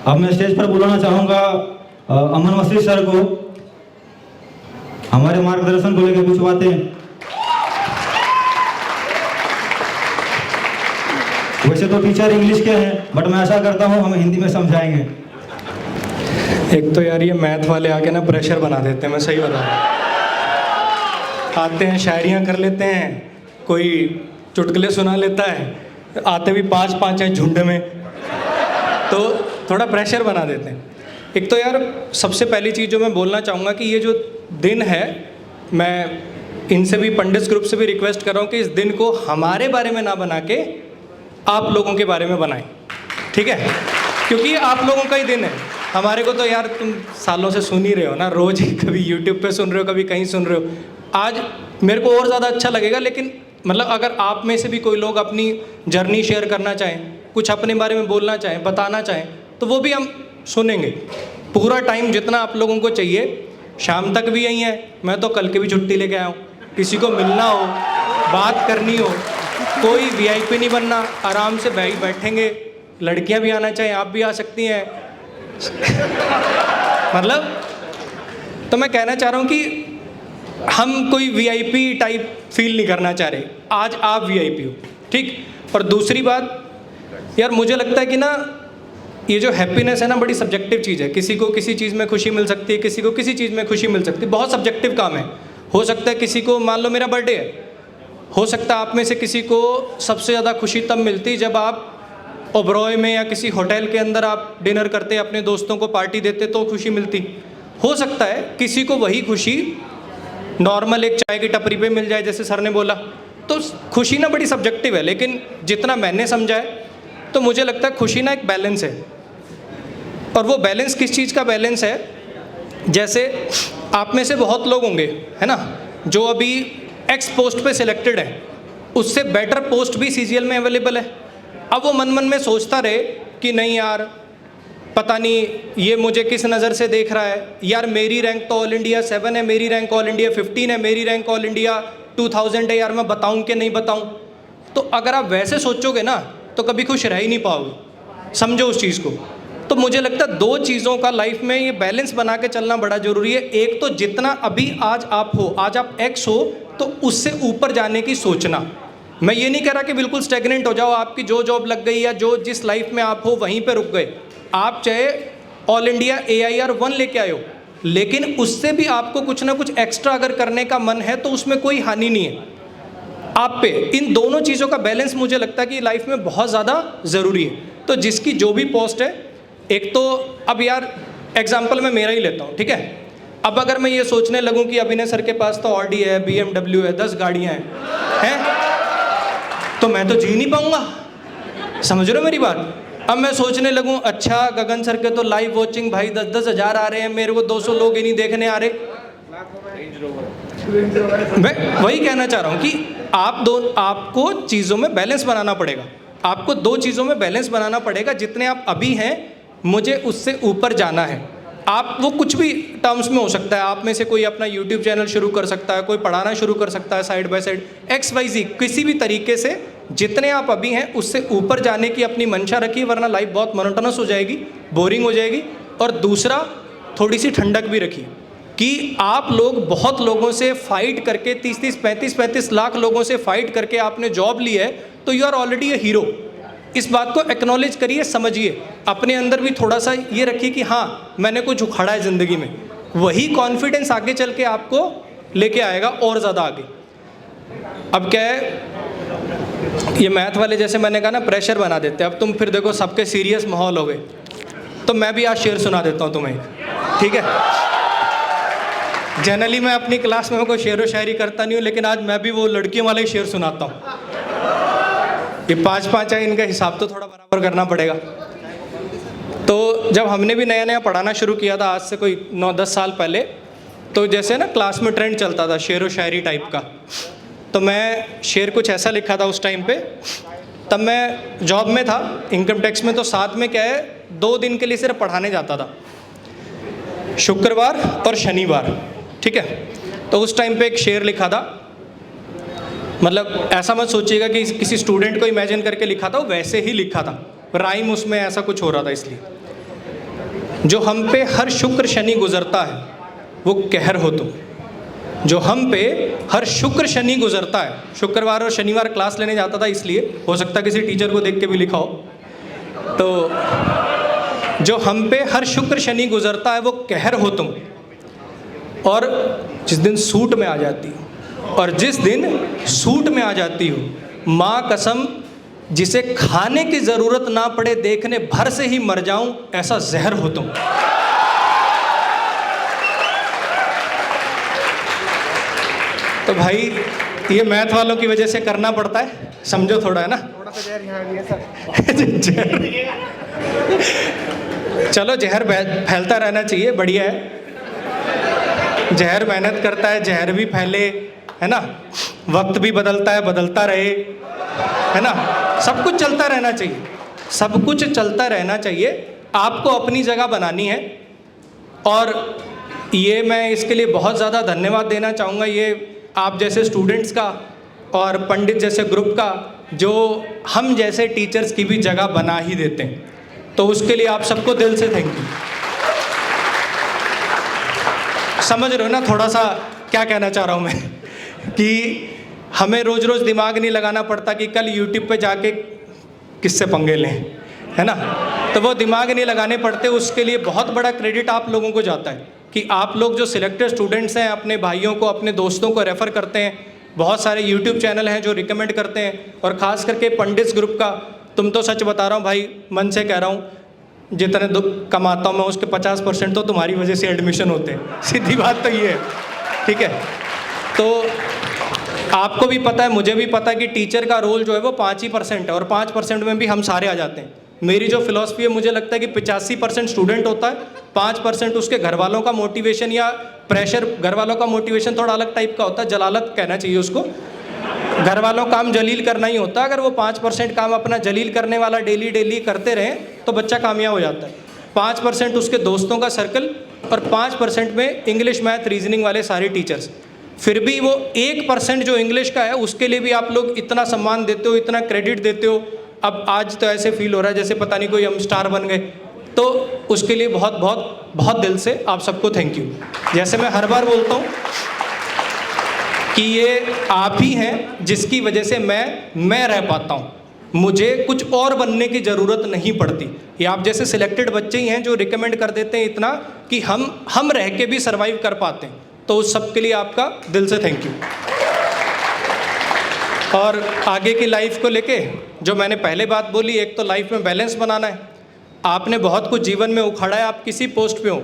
अब मैं स्टेज पर बुलाना चाहूँगा अमन मसीह सर को, हमारे मार्गदर्शन को लेकर कुछ बातें। वैसे तो टीचर इंग्लिश के हैं, बट मैं आशा करता हूँ हमें हिंदी में समझाएंगे। एक तो यार ये मैथ वाले आके ना प्रेशर बना देते हैं, मैं सही बता रहा हूँ। आते हैं शायरियाँ कर लेते हैं, कोई चुटकुले सुना लेता है, आते भी 5-5 हैं झुंड में, तो थोड़ा प्रेशर बना देते हैं। एक तो यार सबसे पहली चीज़ जो मैं बोलना चाहूँगा कि ये जो दिन है, मैं इनसे भी, पंडित ग्रुप से भी रिक्वेस्ट कर रहा हूँ कि इस दिन को हमारे बारे में ना बना के आप लोगों के बारे में बनाएं, ठीक है? क्योंकि ये आप लोगों का ही दिन है। हमारे को तो यार तुम सालों से सुन ही रहे हो ना, रोज़ ही कभी यूट्यूब पे सुन रहे हो, कभी कहीं सुन रहे हो। आज मेरे को और ज़्यादा अच्छा लगेगा, लेकिन मतलब अगर आप में से भी कोई लोग अपनी जर्नी शेयर करना चाहें, कुछ अपने बारे में बोलना चाहें, बताना चाहें, तो वो भी हम सुनेंगे। पूरा टाइम जितना आप लोगों को चाहिए, शाम तक भी यही है। मैं तो कल की भी छुट्टी लेके आया हूँ। किसी को मिलना हो, बात करनी हो, कोई वीआईपी नहीं बनना, आराम से बैठेंगे। लड़कियां भी आना चाहें, आप भी आ सकती हैं। मतलब तो मैं कहना चाह रहा हूँ कि हम कोई वीआईपी टाइप फील नहीं करना चाह रहे। आज आप वीआईपी हो, ठीक? और दूसरी बात यार, मुझे लगता है कि ना ये जो हैप्पीनेस है ना, बड़ी सब्जेक्टिव चीज़ है। किसी को किसी चीज़ में खुशी मिल सकती है, किसी को किसी चीज़ में खुशी मिल सकती है। बहुत सब्जेक्टिव काम है। हो सकता है किसी को, मान लो मेरा बर्थडे है, हो सकता है आप में से किसी को सबसे ज़्यादा खुशी तब मिलती जब आप ओबरॉय में या किसी होटल के अंदर आप डिनर करते, अपने दोस्तों को पार्टी देते, तो खुशी मिलती। हो सकता है किसी को वही खुशी नॉर्मल एक चाय की टपरी पे मिल जाए, जैसे सर ने बोला। तो खुशी ना बड़ी सब्जेक्टिव है, लेकिन जितना मैंने समझा है तो मुझे लगता है खुशी ना एक बैलेंस है। और वो बैलेंस किस चीज़ का बैलेंस है? जैसे आप में से बहुत लोग होंगे, है ना, जो अभी एक्स पोस्ट पे सिलेक्टेड है, उससे बेटर पोस्ट भी सीजीएल में अवेलेबल है। अब वो मन मन में सोचता रहे कि नहीं यार, पता नहीं ये मुझे किस नज़र से देख रहा है, यार मेरी रैंक तो ऑल इंडिया 7 है, मेरी रैंक ऑल इंडिया 15 है, मेरी रैंक ऑल इंडिया 2000 है, यार मैं बताऊं कि नहीं बताऊं। तो अगर आप वैसे सोचोगे ना, तो कभी खुश रह ही नहीं पाओगे। समझो उस चीज़ को। तो मुझे लगता है दो चीज़ों का लाइफ में ये बैलेंस बना के चलना बड़ा ज़रूरी है। एक तो जितना अभी आज आप हो, आज आप एक्स हो, तो उससे ऊपर जाने की सोचना। मैं ये नहीं कह रहा कि बिल्कुल स्टेगनेंट हो जाओ, आपकी जो जॉब लग गई या जो जिस लाइफ में आप हो वहीं पे रुक गए। आप चाहे ऑल इंडिया AIR 1 लेके आए हो, लेकिन उससे भी आपको कुछ ना कुछ एक्स्ट्रा अगर करने का मन है तो उसमें कोई हानि नहीं है आप पे। इन दोनों चीज़ों का बैलेंस मुझे लगता है कि लाइफ में बहुत ज़्यादा ज़रूरी है। तो जिसकी जो भी पोस्ट है, एक तो अब यार एग्जाम्पल मैं मेरा ही लेता हूँ, ठीक है? अब अगर मैं ये सोचने लगूँ कि अभिनय सर के पास तो ऑडी है, BMW है, 10 गाड़ियाँ हैं, तो मैं तो जी नहीं पाऊँगा। समझ रहे हो मेरी बात? अब मैं सोचने लगूँ, अच्छा गगन सर के तो लाइव वॉचिंग भाई 10-10 हज़ार आ रहे हैं, मेरे को 200 लोग ही नहीं देखने आ रहे। मैं वही कहना चाह रहा हूँ कि आपको चीज़ों में बैलेंस बनाना पड़ेगा। आपको दो चीज़ों में बैलेंस बनाना पड़ेगा। जितने आप अभी हैं, मुझे उससे ऊपर जाना है। आप वो कुछ भी टर्म्स में हो सकता है। आप में से कोई अपना यूट्यूब चैनल शुरू कर सकता है, कोई पढ़ाना शुरू कर सकता है साइड बाय साइड, XYZ, किसी भी तरीके से जितने आप अभी हैं उससे ऊपर जाने की अपनी मंशा रखिए, वरना लाइफ बहुत मोनोटोनस हो जाएगी, बोरिंग हो जाएगी। और दूसरा, थोड़ी सी ठंडक भी रखिए कि आप लोग बहुत लोगों से फाइट करके 30-30, 35-35 लाख लोगों से फाइट करके आपने जॉब ली है, तो you are already a hero. इस बात को एक्नॉलेज करिए, समझिए। अपने अंदर भी थोड़ा सा ये रखिए कि हाँ, मैंने कुछ उखाड़ा है ज़िंदगी में। वही कॉन्फिडेंस आगे चल के आपको लेके आएगा और ज़्यादा आगे। अब क्या है, ये मैथ वाले जैसे मैंने कहा ना, प्रेशर बना देते हैं। अब तुम फिर देखो सबके सीरियस माहौल हो गए, तो मैं भी आज शेर सुना देता हूँ तुम्हें, ठीक है? जनरली मैं अपनी क्लास में कोई शेर व शायरी करता नहीं हूँ, लेकिन आज मैं भी वो लड़कियों वाला ही शेर सुनाता हूँ। ये 5-5 है, इनका हिसाब तो थोड़ा बराबर करना पड़ेगा। तो जब हमने भी नया नया पढ़ाना शुरू किया था, आज से कोई 9-10 साल पहले, तो जैसे ना क्लास में ट्रेंड चलता था शेर व शायरी टाइप का, तो मैं शेर कुछ ऐसा लिखा था उस टाइम पे। तब मैं जॉब में था, इनकम टैक्स में, तो साथ में क्या है, 2 दिन के लिए सिर्फ पढ़ाने जाता था, शुक्रवार और शनिवार, ठीक है? तो उस टाइम पे एक शेर लिखा था। मतलब ऐसा मत सोचिएगा कि किसी स्टूडेंट को इमेजिन करके लिखा था, वो वैसे ही लिखा था, राइम उसमें ऐसा कुछ हो रहा था इसलिए। जो हम पे हर शुक्र शनि गुजरता है वो कहर हो तुम। जो हम पे हर शुक्र शनि गुजरता है, शुक्रवार और शनिवार क्लास लेने जाता था इसलिए, हो सकता है किसी टीचर को देख के भी लिखा हो, तो जो हम पे हर शुक्र शनि गुजरता है वो कहर हो तुम। और जिस दिन सूट में आ जाती हो, और जिस दिन सूट में आ जाती हो, माँ कसम जिसे खाने की ज़रूरत ना पड़े देखने भर से ही मर जाऊं ऐसा जहर हो तुम। तो भाई ये मैथ वालों की वजह से करना पड़ता है, समझो थोड़ा, है ना। थोड़ा सा जहर यहाँ भी है सर। चलो जहर फैलता रहना चाहिए, बढ़िया है। जहर मेहनत करता है, जहर भी फैले, है ना। वक्त भी बदलता है, बदलता रहे, है ना। सब कुछ चलता रहना चाहिए, सब कुछ चलता रहना चाहिए। आपको अपनी जगह बनानी है, और ये मैं इसके लिए बहुत ज़्यादा धन्यवाद देना चाहूँगा ये आप जैसे स्टूडेंट्स का और पंडित जैसे ग्रुप का, जो हम जैसे टीचर्स की भी जगह बना ही देते हैं। तो उसके लिए आप सबको दिल से थैंक यू। समझ रहे हो ना थोड़ा सा क्या कहना चाह रहा हूँ मैं, कि हमें रोज़ रोज़ दिमाग नहीं लगाना पड़ता कि कल यूट्यूब पे जाके किससे पंगे लें, है ना। तो वो दिमाग नहीं लगाने पड़ते। उसके लिए बहुत बड़ा क्रेडिट आप लोगों को जाता है कि आप लोग जो सिलेक्टेड स्टूडेंट्स हैं अपने भाइयों को, अपने दोस्तों को रेफ़र करते हैं। बहुत सारे यूट्यूब चैनल हैं जो रिकमेंड करते हैं, और ख़ास करके पंडित्स ग्रुप का, तुम तो सच बता रहा हूँ भाई, मन से कह रहा हूँ, जितने कमाता हूँ मैं उसके 50% तो तुम्हारी वजह से एडमिशन होते हैं। सीधी बात तो ये है, ठीक है। तो आपको भी पता है, मुझे भी पता है कि टीचर का रोल जो है वो 5% है, और 5% में भी हम सारे आ जाते हैं। मेरी जो फिलॉसफी है, मुझे लगता है कि 85% स्टूडेंट होता है, 5% उसके घर वालों का मोटिवेशन या प्रेशर। घर वालों का मोटिवेशन थोड़ा अलग टाइप का होता है, जलालत कहना चाहिए उसको। घर वालों काम जलील करना ही होता है। अगर वो 5% काम अपना जलील करने वाला डेली डेली करते रहें तो बच्चा कामयाब हो जाता है। 5% उसके दोस्तों का सर्कल, और 5% में इंग्लिश मैथ रीजनिंग वाले सारे टीचर्स। फिर भी वो 1% जो इंग्लिश का है उसके लिए भी आप लोग इतना सम्मान देते हो, इतना क्रेडिट देते हो। अब आज तो ऐसे फील हो रहा है जैसे पता नहीं कोई हम स्टार बन गए। तो उसके लिए बहुत बहुत बहुत दिल से आप सबको थैंक यू। जैसे मैं हर बार बोलता हूँ कि ये आप ही हैं जिसकी वजह से मैं रह पाता हूँ। मुझे कुछ और बनने की ज़रूरत नहीं पड़ती। ये आप जैसे सिलेक्टेड बच्चे ही हैं जो रिकमेंड कर देते हैं इतना कि हम रह के भी सर्वाइव कर पाते हैं। तो उस सब के लिए आपका दिल से थैंक यू। और आगे की लाइफ को लेके जो मैंने पहले बात बोली, एक तो लाइफ में बैलेंस बनाना है। आपने बहुत कुछ जीवन में उखाड़ा है, आप किसी पोस्ट पे हो।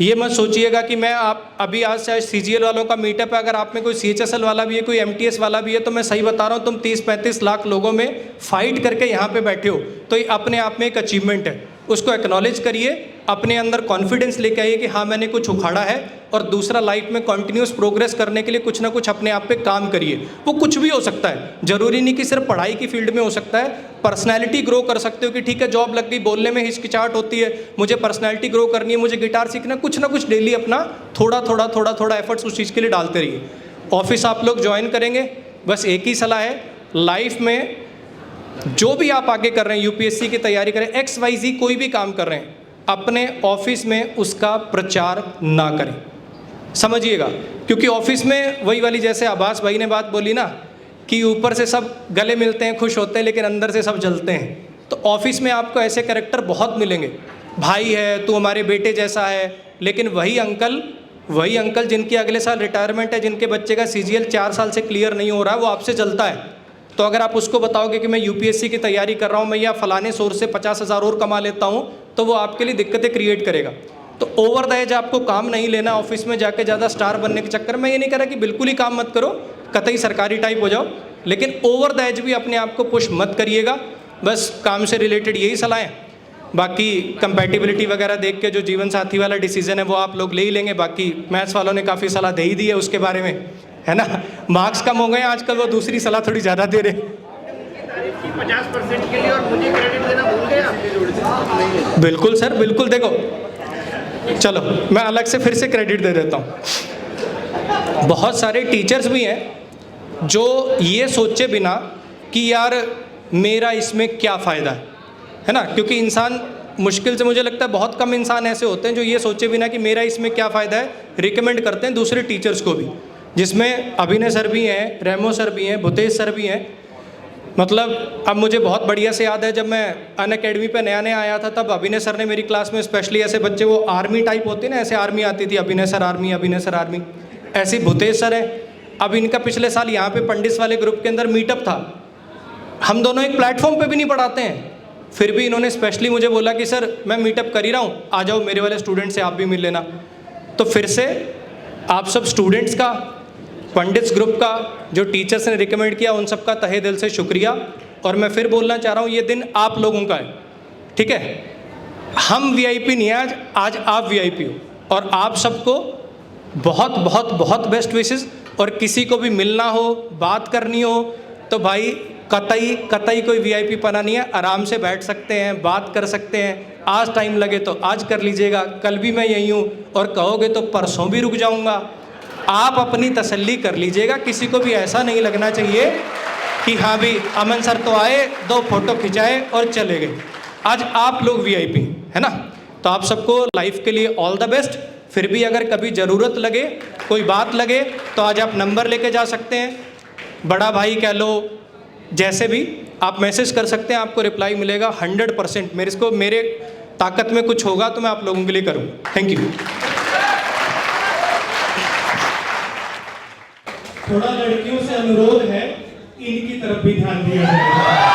ये मत सोचिएगा कि मैं आप अभी आज से CGL वालों का मीटअप है, अगर आप में कोई CHSL वाला भी है, कोई MTS वाला भी है, तो मैं सही बता रहा हूँ, तुम 30-35 लाख लोगों में फाइट करके यहाँ पे बैठे हो, तो ये अपने आप में एक अचीवमेंट है। उसको एक्नॉलेज करिए, अपने अंदर कॉन्फिडेंस लेके आइए कि हाँ मैंने कुछ उखाड़ा है। और दूसरा, लाइफ में कंटिन्यूस प्रोग्रेस करने के लिए कुछ ना कुछ अपने आप पे काम करिए। वो कुछ भी हो सकता है, ज़रूरी नहीं कि सिर्फ पढ़ाई की फील्ड में हो सकता है। पर्सनैलिटी ग्रो कर सकते हो कि ठीक है जॉब लग गई, बोलने में हिचकिचाहट होती है, मुझे पर्सनैलिटी ग्रो करनी है, मुझे गिटार सीखना, कुछ ना कुछ डेली अपना थोड़ा एफर्ट्स उस चीज़ के लिए डालते रहिए। ऑफिस आप लोग ज्वाइन करेंगे, बस एक ही सलाह है, लाइफ में जो भी आप आगे कर रहे हैं, UPSC की तैयारी करें, XYZ कोई भी काम कर रहे हैं, अपने ऑफिस में उसका प्रचार ना करें, समझिएगा। क्योंकि ऑफिस में वही वाली, जैसे आभास भाई ने बात बोली ना कि ऊपर से सब गले मिलते हैं, खुश होते हैं, लेकिन अंदर से सब जलते हैं। तो ऑफिस में आपको ऐसे कैरेक्टर बहुत मिलेंगे। भाई है, तू हमारे बेटे जैसा है, लेकिन वही अंकल जिनकी अगले साल रिटायरमेंट है, जिनके बच्चे का CGL 4 साल से क्लियर नहीं हो रहा है, वो आपसे जलता है। तो अगर आप उसको बताओगे कि मैं UPSC की तैयारी कर रहा हूँ, मैं या फलाने सोर्स से 50,000 और कमा लेता हूँ, तो वो आपके लिए दिक्कतें क्रिएट करेगा। तो ओवर द एज आपको काम नहीं लेना ऑफिस में जाके ज़्यादा स्टार बनने के चक्कर में। ये नहीं कह रहा कि बिल्कुल ही काम मत करो, कतई सरकारी टाइप हो जाओ, लेकिन ओवर द एज भी अपने आप को पुश मत करिएगा। बस काम से रिलेटेड यही सलाहें। बाकी कंपैटिबिलिटी वगैरह देख के जो जीवन साथी वाला डिसीजन है वो आप लोग ले ही लेंगे। बाकी मैथ्स वालों ने काफ़ी सलाह दे ही दी है उसके बारे में, है ना। मार्क्स कम हो गए आजकल, वो दूसरी सलाह थोड़ी ज़्यादा दे रहे। 50% के लिए और मुझे क्रेडिट देना भूल गया। बिल्कुल सर, बिल्कुल। देखो चलो मैं अलग से फिर से क्रेडिट दे देता हूँ। बहुत सारे टीचर्स भी हैं जो ये सोचे बिना कि यार मेरा इसमें क्या फ़ायदा है ना। क्योंकि इंसान मुश्किल से मुझे लगता है बहुत कम इंसान ऐसे होते हैं जो ये सोचे बिना कि मेरा इसमें क्या फ़ायदा है, रिकमेंड करते हैं दूसरे टीचर्स को भी, जिसमें अभिनय सर भी हैं, रेमो सर भी हैं, भूतेश सर भी हैं। मतलब अब मुझे बहुत बढ़िया से याद है, जब मैं अनअकैडमी पे नया नया आया था तब अभिनय सर ने मेरी क्लास में स्पेशली ऐसे बच्चे, वो आर्मी टाइप होते हैं ना, ऐसे आर्मी आती थी, अभिनय सर आर्मी, अभिनय सर आर्मी, ऐसे भूतेश सर है। अब इनका पिछले साल यहाँ पे पंडित वाले ग्रुप के अंदर मीटअप था, हम दोनों एक प्लेटफॉर्म पे भी नहीं पढ़ाते हैं, फिर भी इन्होंने स्पेशली मुझे बोला कि सर मैं मीटअप कर ही रहा हूँ, आ जाओ मेरे वाले स्टूडेंट से आप भी मिल लेना। तो फिर से आप सब स्टूडेंट्स का, पंडित्स ग्रुप का, जो टीचर्स ने रिकमेंड किया, उन सबका तहे दिल से शुक्रिया। और मैं फिर बोलना चाह रहा हूँ, ये दिन आप लोगों का है, ठीक है। हम वीआईपी नहीं है आज आप वीआईपी हो, और आप सबको बहुत बहुत बहुत बेस्ट विशेस। और किसी को भी मिलना हो, बात करनी हो, तो भाई कतई कोई वीआईपी पना नहीं है, आराम से बैठ सकते हैं, बात कर सकते हैं। आज टाइम लगे तो आज कर लीजिएगा, कल भी मैं यहीं हूँ, और कहोगे तो परसों भी रुक जाऊँगा। आप अपनी तसल्ली कर लीजिएगा, किसी को भी ऐसा नहीं लगना चाहिए कि हाँ भी अमन सर तो आए, 2 फोटो खिंचाए और चले गए। आज आप लोग वीआईपी है ना, तो आप सबको लाइफ के लिए ऑल द बेस्ट। फिर भी अगर कभी ज़रूरत लगे, कोई बात लगे, तो आज आप नंबर लेके जा सकते हैं, बड़ा भाई कह लो, जैसे भी आप मैसेज कर सकते हैं, आपको रिप्लाई मिलेगा 100%। मेरे ताकत में कुछ होगा तो मैं आप लोगों के लिए करूँ। Thank you. थोड़ा लड़कियों से अनुरोध है, इनकी तरफ भी ध्यान दिया जाए।